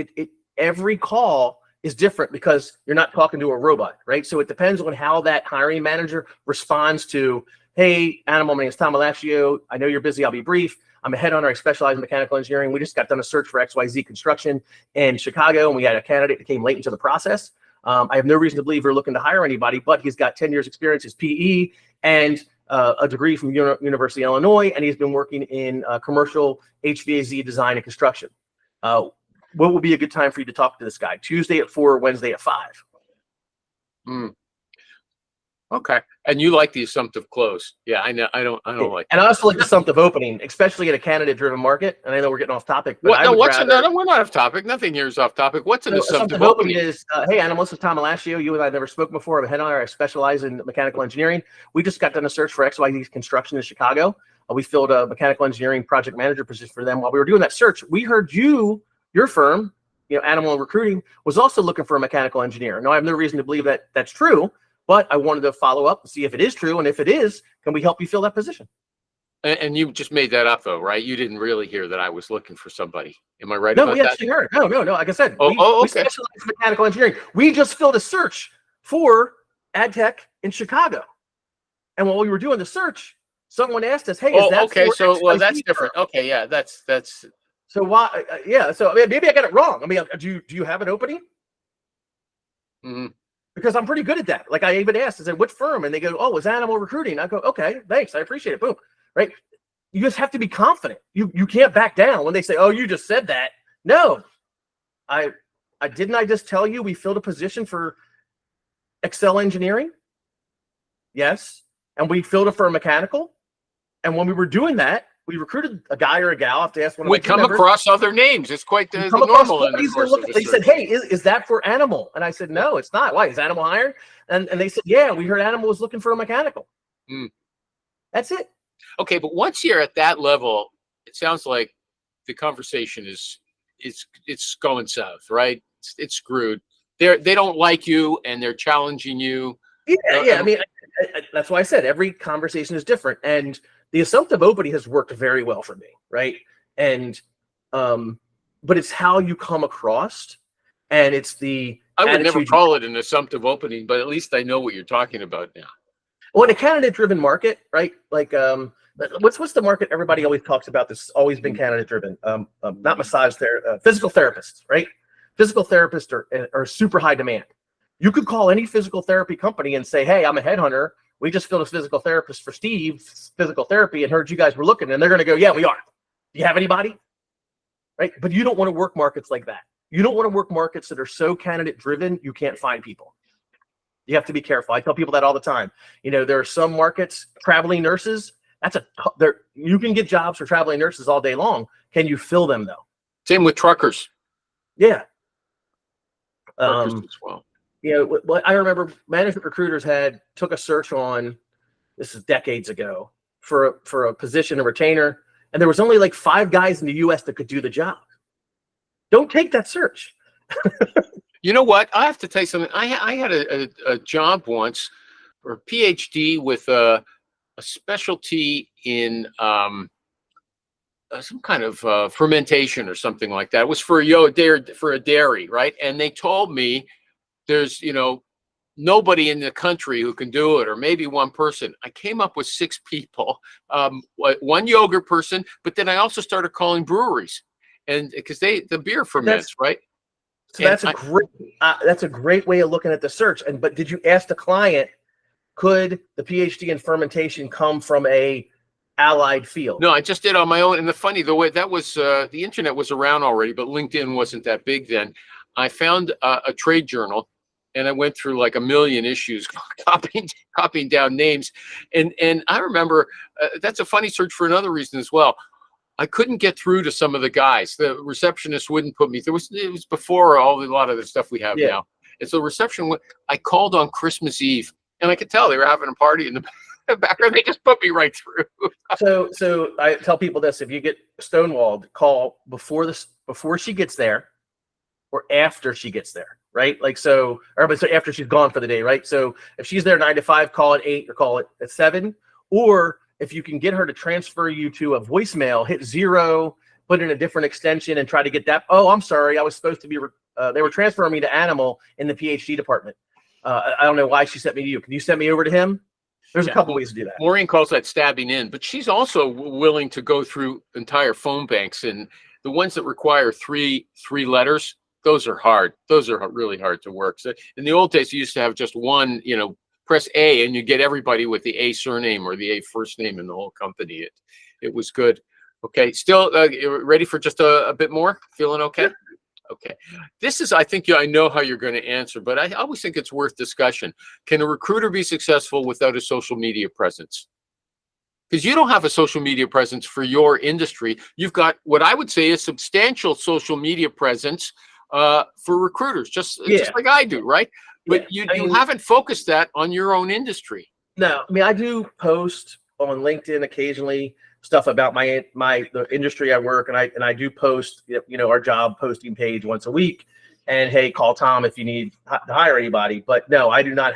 every call is different because you're not talking to a robot, right? So it depends on how that hiring manager responds to, hey, Animal, my name is Tom Alaccio. I know you're busy. I'll be brief. I'm a headhunter. I specialize in mechanical engineering. We just got done a search for XYZ construction in Chicago, and we had a candidate that came late into the process. I have no reason to believe we're looking to hire anybody, but he's got 10 years experience as PE and a degree from University of Illinois, and he's been working in commercial HVAC design and construction. What would be a good time for you to talk to this guy? Tuesday at 4, Wednesday at 5. Okay. And you like the assumptive close. Yeah, I know. I don't like And I also like the assumptive opening, especially in a candidate-driven market. And I know we're getting off topic, but what, no, we're not off topic. Nothing here is off topic. What's an assumptive opening? Is, hey, Animal, this is Tom Alashio. You and I have never spoken before. I'm a headhunter. I specialize in mechanical engineering. We just got done a search for XYZ Construction in Chicago. We filled a mechanical engineering project manager position for them. While we were doing that search, we heard your firm, Animal Recruiting, was also looking for a mechanical engineer. Now, I have no reason to believe that that's true, but I wanted to follow up and see if it is true. And if it is, can we help you fill that position? And you just made that up, though, right? You didn't really hear that I was looking for somebody. Am I right No, about we actually heard. No. Like I said, we okay. specialize in mechanical engineering. We just filled a search for ad tech in Chicago. And while we were doing the search, someone asked us, "Hey, is that okay? for So, well, that's XYZ?" different. Okay, yeah, that's. So why? Yeah. So maybe I got it wrong. I mean, do you have an opening? Mm-hmm. Because I'm pretty good at that. Like I even asked, I said, "What firm?" And they go, "Oh, it's Animal Recruiting." I go, "Okay, thanks, I appreciate it." Boom. Right? You just have to be confident. You can't back down when they say, "Oh, you just said that." No, I didn't. I just tell you we filled a position for Excel Engineering. Yes, and we filled it for a mechanical. And when we were doing that, we recruited a guy or a gal. I have to ask one of my We come across other names. It's quite the normal. They said, "Hey, is that for Animal?" And I said, "No, it's not. Why? Is Animal hired?" And they said, "Yeah, we heard Animal was looking for a mechanical." That's it. Okay, but once you're at that level, it sounds like the conversation it's going south, right? It's screwed. They don't like you, and they're challenging you. Yeah. I mean, that's why I said every conversation is different, and the assumptive opening has worked very well for me, right? And but it's how you come across, and it's the I would never call it an assumptive opening, but at least I know what you're talking about now. Well, in a candidate-driven market, right? Like, what's the market everybody always talks about? This has always been candidate-driven. Not massage therapist, physical therapists, right? Physical therapists are super high demand. You could call any physical therapy company and say, "Hey, I'm a headhunter. We just filled a physical therapist for Steve's physical therapy and heard you guys were looking," and they're going to go, "Yeah, we are. Do you have anybody?" Right? But you don't want to work markets like that. You don't want to work markets that are so candidate-driven you can't find people. You have to be careful. I tell people that all the time. There are some markets, traveling nurses. You can get jobs for traveling nurses all day long. Can you fill them though? Same with truckers. Yeah. Truckers as well. I remember management recruiters took a search on, this is decades ago, for a position, a retainer, and there was only like 5 guys in the U.S. that could do the job. Don't take that search. You know what? I have to tell you something. I had a job once for a PhD with a specialty in some kind of fermentation or something like that. It was for a dairy, right? And they told me there's nobody in the country who can do it, or maybe one person. I came up with 6 people, one yogurt person, but then I also started calling breweries, and because the beer ferments, right? So that's a great way of looking at the search. But did you ask the client, could the PhD in fermentation come from a allied field? No, I just did on my own. And the way that was, the internet was around already, but LinkedIn wasn't that big then. I found a trade journal, and I went through like 1 million issues, copying down names. And I remember that's a funny search for another reason as well. I couldn't get through to some of the guys. The receptionist wouldn't put me. It was before a lot of the stuff we have now. And so I called on Christmas Eve, and I could tell they were having a party in the background. They just put me right through. So I tell people this: if you get stonewalled, call before she gets there, or after she gets there, right? Like so after she's gone for the day, right? So if she's there 9 to 5, call at 8 or call it at 7, or if you can get her to transfer you to a voicemail, hit 0, put in a different extension and try to get that. "Oh, I'm sorry. I was supposed to be, they were transferring me to Animal in the PhD department. I don't know why she sent me to you. Can you send me over to him?" There's a couple ways to do that. Maureen calls that stabbing in, but she's also willing to go through entire phone banks, and the ones that require three letters, those are hard. Those are really hard to work. So in the old days, you used to have just one, press A and you get everybody with the A surname or the A first name in the whole company. It was good. Okay, still ready for just a bit more? Feeling okay? Sure. Okay. This is, I think, I know how you're going to answer, but I always think it's worth discussion. Can a recruiter be successful without a social media presence? Because you don't have a social media presence for your industry. You've got what I would say is substantial social media presence for recruiters, just like I do, right? But you haven't focused that on your own industry. No, I mean, I do post on LinkedIn occasionally stuff about the industry I work, and I do post, our job posting page once a week, and hey, call Tom if you need to hire anybody. But no, I do not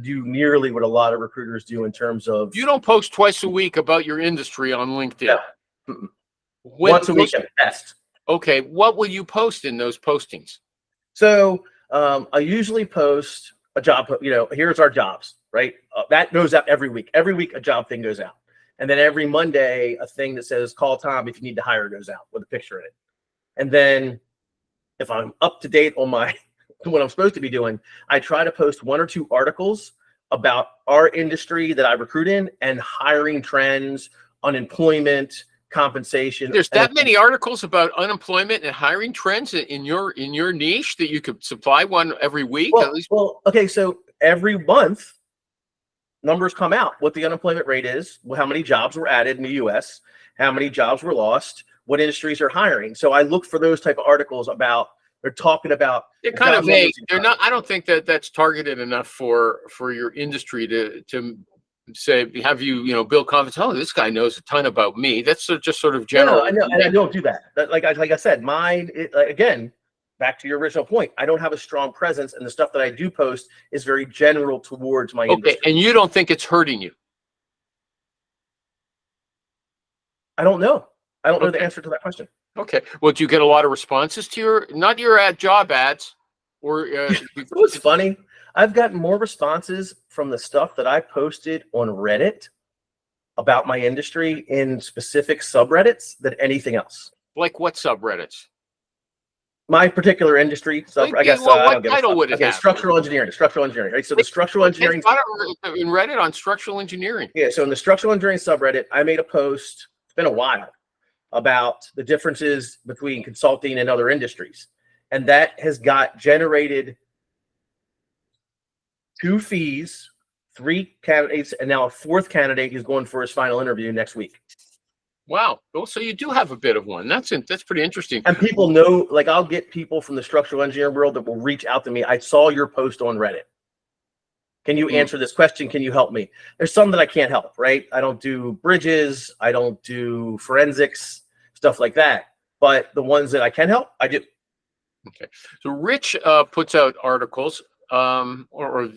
do nearly what a lot of recruiters do in terms of. You don't post twice a week about your industry on LinkedIn. No. Once a week at best. Okay, what will you post in those postings? So I usually post a job. Here's our jobs, right? That goes out every week. Every week a job thing goes out. And then every Monday, a thing that says "Call Tom if you need to hire" goes out with a picture in it. And then, if I'm up to date on what I'm supposed to be doing, I try to post 1 or 2 articles about our industry that I recruit in and hiring trends, unemployment, compensation. There's that many articles about unemployment and hiring trends in your niche that you could supply one every week at least. Well, okay, so every month, numbers come out, what the unemployment rate is, how many jobs were added in the U.S., how many jobs were lost, what industries are hiring. So I look for those type of articles about, they're talking about. They're kind of vague. They're not, I don't think that's targeted enough for your industry to say, have you, build confidence. Oh, this guy knows a ton about me. That's just sort of general. No, I know, and I don't do that. Like I said, again, back to your original point, I don't have a strong presence, and the stuff that I do post is very general towards my industry. And you don't think it's hurting you? I don't know. I don't know the answer to that question. Okay. Well, do you get a lot of responses to not your job ads, or? What's funny? I've gotten more responses from the stuff that I posted on Reddit about my industry in specific subreddits than anything else. Like what subreddits? My particular industry, I guess. What title would it have? Structural engineering. Right. So the structural engineering. In Reddit on structural engineering. Yeah. So in the structural engineering subreddit, I made a post. It's been a while about the differences between consulting and other industries, and that has generated 2 fees, 3 candidates, and now a 4th candidate who's going for his final interview next week. Wow. Oh, so you do have a bit of one. That's pretty interesting. And people know, like, I'll get people from the structural engineering world that will reach out to me. I saw your post on Reddit. Can you answer this question? Can you help me? There's some that I can't help, right? I don't do bridges. I don't do forensics, stuff like that. But the ones that I can help, I do. Okay. So Rich puts out articles, or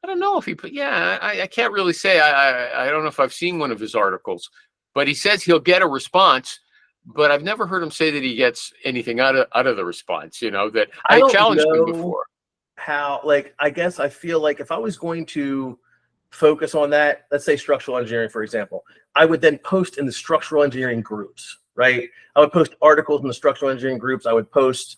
I don't know if he I can't really say. I don't know if I've seen one of his articles. But he says he'll get a response, but I've never heard him say that he gets anything out of the response. That I challenged him before. I guess I feel like if I was going to focus on that, let's say structural engineering, for example, I would then post in the structural engineering groups, right? I would post articles in the structural engineering groups. I would post,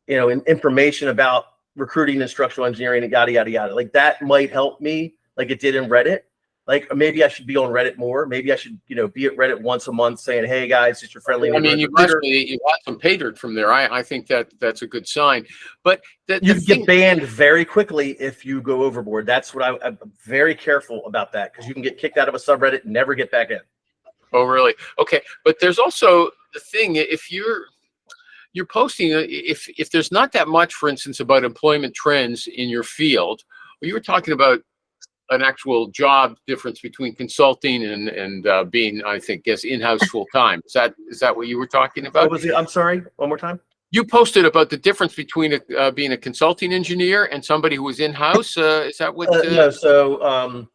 information about recruiting in structural engineering and yada, yada, yada. Like that might help me like it did in Reddit. Like maybe I should be on Reddit more. Maybe I should, be at Reddit once a month saying, "Hey guys, it's your friendly." I mean, you got some pay dirt from there. I think that's a good sign. But you get banned very quickly if you go overboard. That's what I'm very careful about that, because you can get kicked out of a subreddit and never get back in. Oh, really? Okay. But there's also the thing: if you're posting, if there's not that much, for instance, about employment trends in your field, or you were talking about an actual job difference between consulting and being, I think, in-house full time. Is that what you were talking about? What was it? I'm sorry. One more time. You posted about the difference between being a consulting engineer and somebody who was in-house. Is that what? No. So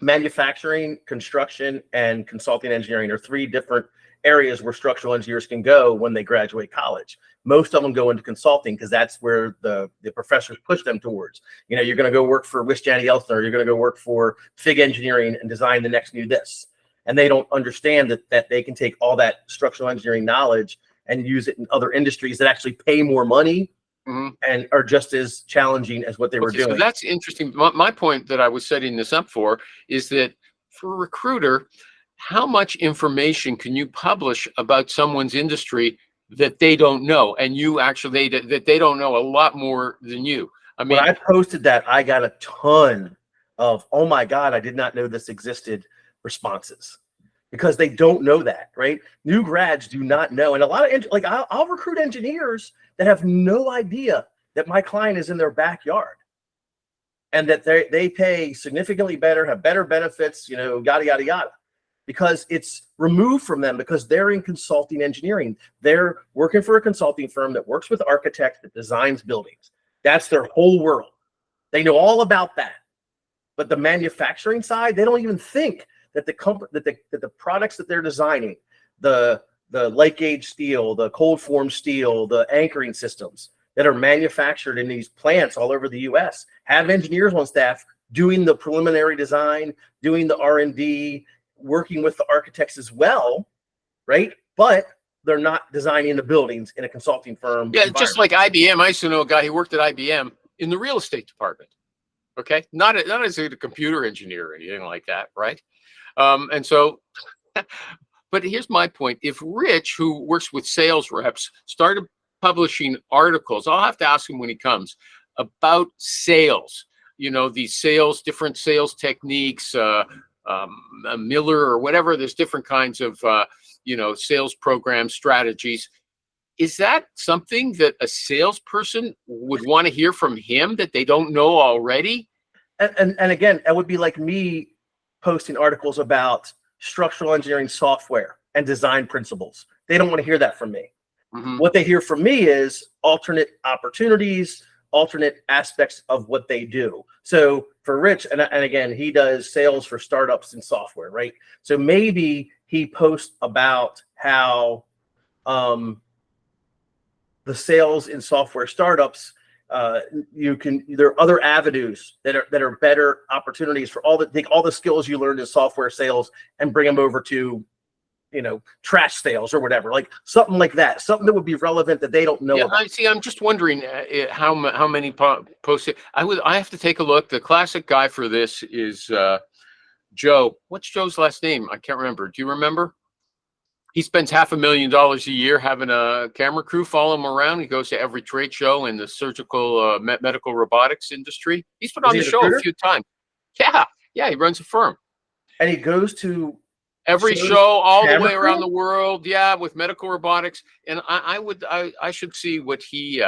manufacturing, construction, and consulting engineering are 3 different areas where structural engineers can go when they graduate college. Most of them go into consulting because that's where the professors push them towards. You're going to go work for Wisjani Elster, you're going to go work for Fig Engineering and design the next new this. And they don't understand that they can take all that structural engineering knowledge and use it in other industries that actually pay more money and are just as challenging as what they were doing. So that's interesting. My point that I was setting this up for is that for a recruiter, how much information can you publish about someone's industry that they don't know, and you actually that they don't know a lot more than you? I mean, when I posted that, I got a ton of, oh my God, I did not know this existed responses, because they don't know that, right? New grads do not know. And a lot of, like, I'll recruit engineers that have no idea that my client is in their backyard and that they pay significantly better, have better benefits, you know, yada, yada, yada, because it's removed from them because they're in consulting engineering. They're working for a consulting firm that works with architects, that designs buildings. That's their whole world. They know all about that. But the manufacturing side, they don't even think that the products that they're designing, the light gauge steel, the cold form steel, the anchoring systems that are manufactured in these plants all over the US, have engineers on staff doing the preliminary design, doing the R&D, working with the architects as well, right? But they're not designing the buildings in a consulting firm. Yeah, just like IBM. I used to know a guy who worked at IBM in the real estate department. Okay, not as a computer engineer or anything like that, right? And so, but here's my point. If Rich, who works with sales reps, started publishing articles, I'll have to ask him when he comes about sales, you know, these sales, different sales techniques, a Miller or whatever, there's different kinds of, you know, sales program strategies. Is that something that a salesperson would want to hear from him that they don't know already? And again, that would be like me posting articles about structural engineering software and design principles. They don't want to hear that from me. What they hear from me is alternate opportunities, alternate aspects of what they do. So for Rich, and again, he does sales for startups and software, right? So maybe he posts about how the sales in software startups, there are other avenues that are better opportunities for take all the skills you learned in software sales and bring them over to, you know, trash sales or whatever, like something like that, something that would be relevant that they don't know about. I'm just wondering how many posts. I have to take a look. The classic guy for this is Joe. What's Joe's last name? I can't remember. Do you remember? He spends $500,000 a year having a camera crew follow him around. He goes to every trade show in the surgical medical robotics industry. He's been on the show a few times. Yeah, he runs a firm. And he goes to every show all the way around the world. Yeah, with medical robotics. And I should see what he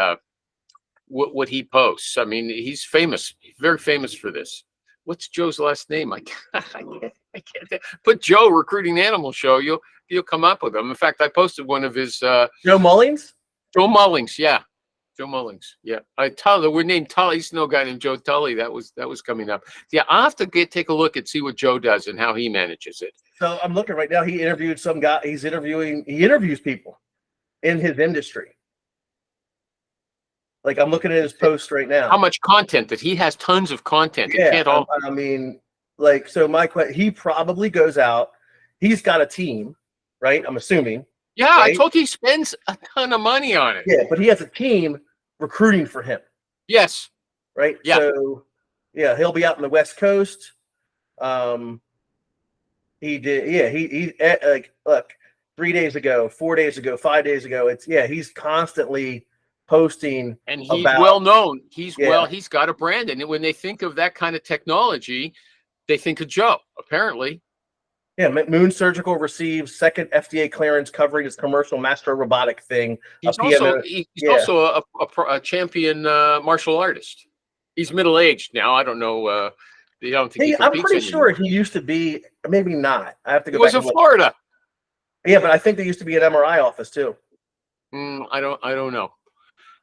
posts. I mean, he's famous, very famous for this. What's Joe's last name? I can't put Joe recruiting animal show. You'll come up with him. In fact, I posted one of his Joe Mullings. Joe Mullings, yeah. Joe Mullings, yeah. We're named Tully. I used to know a guy named Joe Tully. That was coming up. Yeah, I'll have to take a look and see what Joe does and how he manages it. So I'm looking right now. He interviewed some guy. He interviews people in his industry. Like, I'm looking at his post right now. How much content that he has? Tons of content. Yeah, I mean, like, so he probably goes out. He's got a team, right? I'm assuming. Yeah, right? I told you he spends a ton of money on it. Yeah, but he has a team recruiting for him. Yes. Right. Yeah. So yeah, he'll be out on the West Coast. He did. Yeah. He like, look, 3 days ago, 4 days ago, 5 days ago. He's constantly posting, and he's well known. He's got a brand, and when they think of that kind of technology, they think of Joe. Apparently. Yeah, Moon Surgical receives second FDA clearance covering his commercial master robotic thing. He's also a champion martial artist. He's middle aged now. I don't know. I don't think. I'm pretty sure he used to be. Maybe not. I have to go. He was in Florida. Yeah, but I think there used to be an MRI office too. I don't know.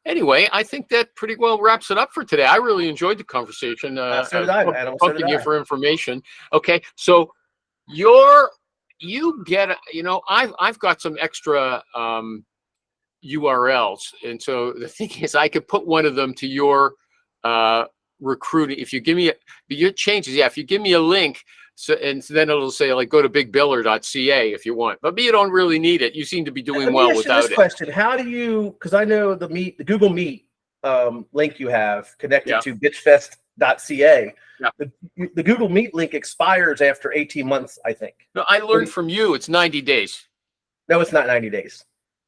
Anyway, I think that pretty well wraps it up for today. I really enjoyed the conversation. So did I, Adam. Pumping you for information. Okay, so I've got some extra URLs, and so the thing is, I could put one of them to your recruiting. If you give me if you give me a link So then it'll say like go to bigbiller.ca if you want, but you don't really need it. You seem to be doing Let me well ask you without this it. question: how do you? Because I know the Google Meet link you have connected Yeah. to bitchfest.ca. Yeah. The Google Meet link expires after 18 months, I think. No, I learned from you. It's 90 days. No, it's not 90 days.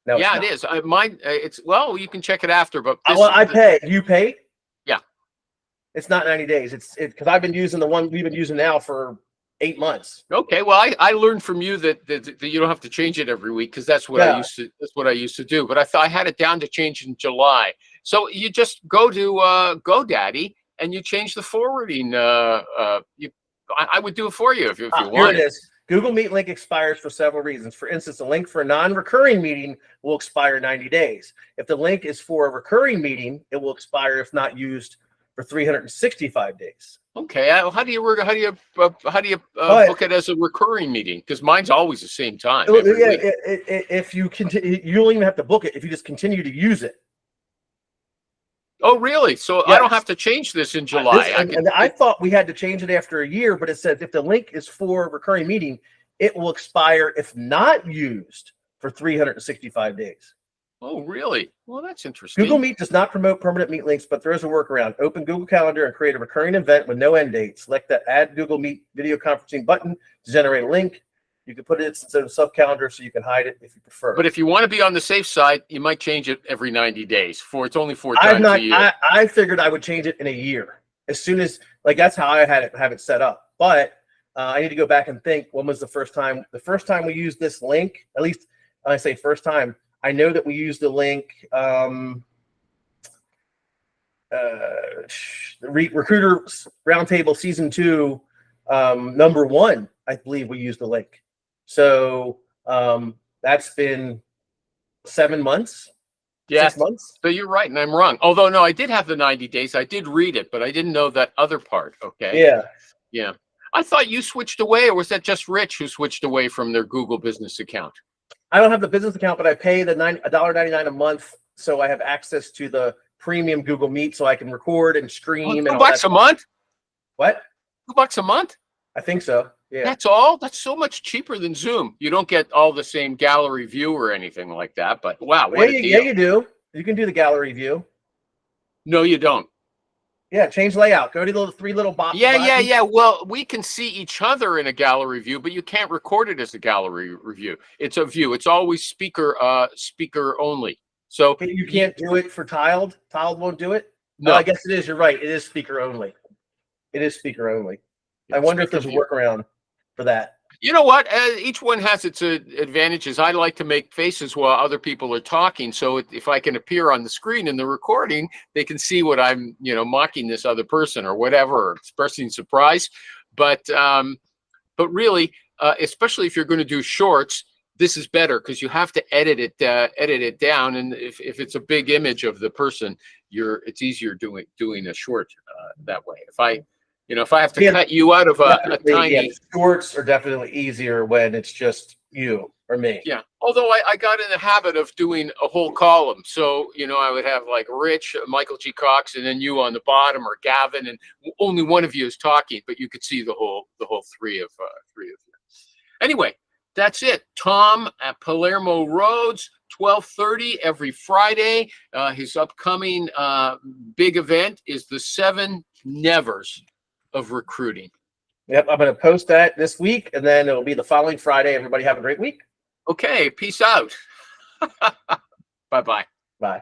No, Yeah, it's it not. is. Mine. It's well, you can check it after, but Well, I pay. You pay? Yeah. It's not 90 days. It's because I've been using the one we've been using now for 8 months. Okay, well, I learned from you that you don't have to change it every week because that's what I Yeah. used to do. But I thought I had it down to change in July. So you just go to GoDaddy and you change the forwarding. I would do it for you if you Here want it is. Google Meet link expires for several reasons. For instance, a link for a non-recurring meeting will expire 90 days. If the link is for a recurring meeting, it will expire if not used for 365 days. Okay, how do you book it as a recurring meeting? Because mine's always the same time Yeah, every week. if you continue, you don't even have to book it if you just continue to use it. Oh, really? So I don't Yes. have to change this in July. And I thought we had to change it after a year, but it says if the link is for a recurring meeting, it will expire if not used for 365 days. Oh, really? Well, that's interesting. Google Meet does not promote permanent Meet links, but there is a workaround. Open Google Calendar and create a recurring event with no end date. Select the Add Google Meet video conferencing button to generate a link. You can put it instead of sub-calendar so you can hide it if you prefer. But if you want to be on the safe side, you might change it every 90 days. It's only 4 times a year. I figured I would change it in a year. As soon as, like, that's how I have it set up. But I need to go back and think, when was the first time? The first time we used this link, at least when I say first time, I know that we used the link, Recruiter Roundtable Season 2, number 1, I believe we used the link. So that's been 7 months. Yeah. 6 months. So you're right, and I'm wrong. Although, no, I did have the 90 days. I did read it, but I didn't know that other part. Okay. Yeah. Yeah. I thought you switched away, or was that just Rich who switched away from their Google business account? I don't have the business account, but I pay the $1.99 a month, so I have access to the premium Google Meet, so I can record and stream. And $2 a month? What? $2 a month? I think so. Yeah. That's all? That's so much cheaper than Zoom. You don't get all the same gallery view or anything like that, but wow, what a deal. Yeah, you do. You can do the gallery view. No, you don't. Yeah, change layout. Go to the 3 little boxes. Yeah. Well, we can see each other in a gallery view, but you can't record it as a gallery review. It's a view. It's always speaker only. So you can't do it for tiled. Tiled won't do it. No, I guess it is. You're right. It is speaker only. It is speaker only. I wonder if there's a workaround for that. You know what? Each one has its advantages. I like to make faces while other people are talking. So if I can appear on the screen in the recording, they can see what I'm, mocking this other person or whatever, or expressing surprise. But really, especially if you're going to do shorts, this is better because you have to edit it down. And if it's a big image of the person, it's easier doing a short that way. If I have to cut you out of a tiny... shorts are definitely easier when it's just you or me. Yeah. Although I got in the habit of doing a whole column. So, I would have like Rich, Michael G. Cox, and then you on the bottom, or Gavin, and only one of you is talking, but you could see the whole three of you. Anyway, that's it. Tom at Palermo Roads, 12:30 every Friday. His upcoming big event is the 7 Nevers of recruiting. Yep, I'm going to post that this week, and then it'll be the following Friday. Everybody have a great week. Okay, peace out. Bye-bye. Bye.